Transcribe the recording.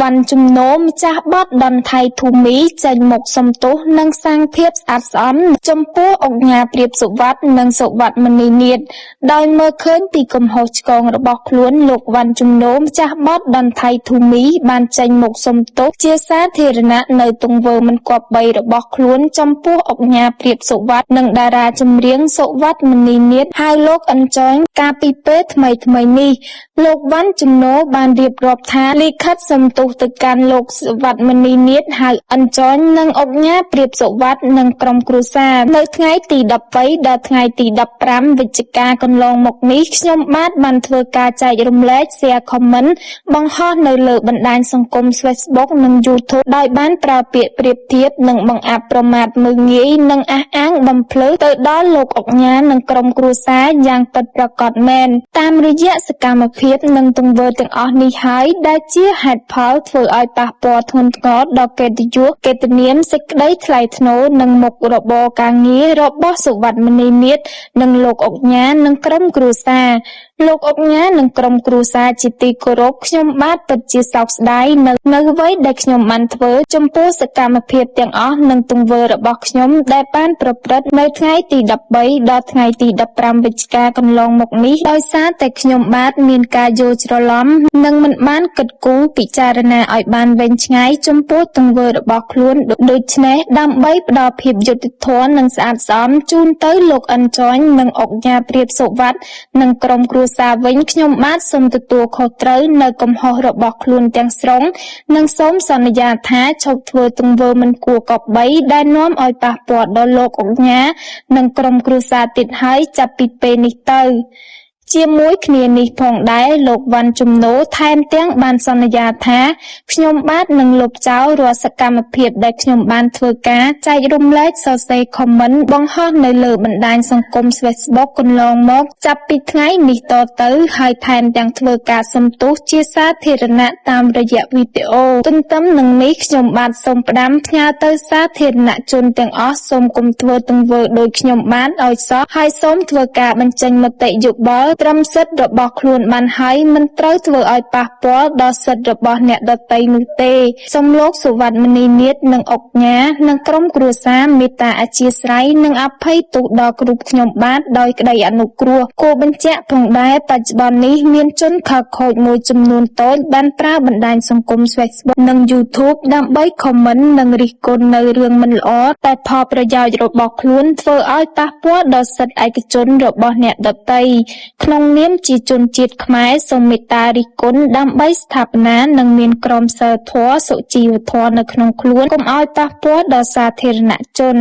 វណ្ណជំនោម្ចាស់បទដនថៃធូមីចេញមកសំទោសនិងសាងភាពស្អាតស្អំចំពោះអង្គការព្រាបសុវត្ថិនិងសុវត្ថិមនីនាថដោយមើលឃើញពីកំហុសឆ្គងរបស់ខ្លួនលោកវណ្ណជំនោម្ចាស់បទដនថៃធូមីបានចេញមកសំទោសជាសាធារណៈនៅទង្វើមិនគប្បីរបស់ខ្លួនចំពោះអង្គការព្រាបសុវត្ថិនិងតារាចម្រៀងសុវត្ថិមនីនាថហៅលោកអិនចយកាលពីពេលថ្មីនេះលោកវណ្ណជំនោបានរៀបរាប់ថាលិខិតសំទោសទៅកាន់លោកសុវត្ថិមនីនាថហៅអិនចយនិងអង្គការព្រាបសុវត្ថិនិងក្រុមគ្រួសារនៅថ្ងៃទី13ដល់ថ្ងៃទី15វិច្ឆិកាកន្លងមកនេះខ្ញុំបានធ្វើការចែករំលែក share comment បង្ហោះនៅលើបណ្ដាញសង្គម Facebook និង YouTube ដោយបានប្រើពាក្យប្រៀបធៀបនិងបង្អាប់ប្រមាថមើលងាយនិងអះអាងបំភ្លឺទៅដល់លោកអុកញ៉ានិងក្រុមគ្រួសារយ៉ាងពិតប្រាកដមែនតាមរយៈសកម្មភាពនិងទង្វើទាំងអស់នេះហើយដែលជាហេតុផលធ្វើឲ្យប៉ះពាល់ធ្ងន់ធ្ងរដល់កិត្តិយសកិត្តិនាមសេចក្តីថ្លៃថ្នូរនិងមុខរបរការងាររបស់សុវត្ថិមនីនាថនិងលោកអុកញ៉ានិងក្រុមគ្រួសារលោកអុកញ៉ានិងក្រុមគ្រួសារជាទីគោរពខ្ញុំបាទពិតជាសោកស្ដាយនៅអ្វីដែលខ្ញុំបានធ្វើចំពោះសកម្មភាពទាំងអស់និងទង្វើរបស់ខ្ញុំដែលបានប្រព្រឹត្តនៅថ្ងៃទី13ដល់ថ្ងៃទី15វិច្ឆិកាកន្លងមកនេះដោយសារតែខ្ញុំបាទមានការយល់ច្រឡំនិងមិនបានគិតគូរពិចារណាឲ្យបានវែងឆ្ងាយចំពោះទង្វើរបស់ខ្លួនដូច្នេះដើម្បីផ្ដល់ភាពយុត្តិធម៌និងស្អាតស្អំជូនទៅលោកអិនចយនិងអុកញ៉ាព្រាបសុវត្ថិនិងក្រុមគ្រួសារវិញខ្ញុំបាទសូមទទួលខុសត្រូវនៅកំហុសរបស់ខ្លួនទាំងស្រុងនិងសូមសន្យាថាឈប់ធ្វើទង្វើមិនគួរគប្បីដែលនាំឲ្យប៉ះពាល់ដល់លោកអុកញ៉ានិងក្រុមគ្រួសារទៀតហើយចាប់ពីពេលនេះទៅជាមួយគ្នានេះផងដែរលោកវណ្ណជំនោថែមទាំងបានសន្យាថាខ្ញុំបាទនឹងលុបចោលរាល់សកម្មភាពដែលខ្ញុំបានធ្វើការចែករំលែកសរសេរ comment បង្ហោះនៅលើបណ្ដាញសង្គម Facebook កន្លងមកចាប់ពីថ្ងៃនេះតទៅហើយថែមទាំងធ្វើការសំទោសជាសាធារណៈតាមរយៈវីដេអូទន្ទឹមនឹងនេះខ្ញុំបាទសូមផ្ដាំផ្ញើទៅសាធារណជនទាំងអស់សូមកុំធ្វើទង្វើដោយខ្ញុំបាទឲ្យសោះហើយសូមធ្វើការបញ្ចេញមតិយោបល់ត្រឹមសិទ្ធិរបស់ខ្លួនបានហើយមិនត្រូវធ្វើឲ្យប៉ះពាល់ដល់សិទ្ធិរបស់អ្នកដទៃនោះទេសូមលោកសុវត្ថិមនីនាថនិងអុកញ៉ានិងក្រុមគ្រួសារមេត្តាអធ្យាស្រ័យនិងអភ័យទោសដល់គ្រប់ខ្ញុំបាទដោយក្តីអនុគ្រោះគួរបញ្ជាក់ផងដែរបច្ចុប្បន្ននេះមានជនខិលខូចមួយចំនួនតូចបានប្រើបណ្ដាញសង្គម Facebook និង YouTube ដើម្បី comment និងរិះគន់នៅរឿងមិនល្អតែផលប្រយោជន៍របស់ខ្លួនធ្វើឲ្យប៉ះពាល់ដល់សិទ្ធិឯកជនរបស់អ្នកដទៃក្នុងនាមជាជនជាតិខ្មែរសូមមេត្តារិះគន់ដើម្បីស្ថាបនានិងមានក្រមសីលធម៌សុជីវធម៌នៅក្នុងខ្លួនកុំឲ្យប៉ះពាល់ដល់សាធារណជន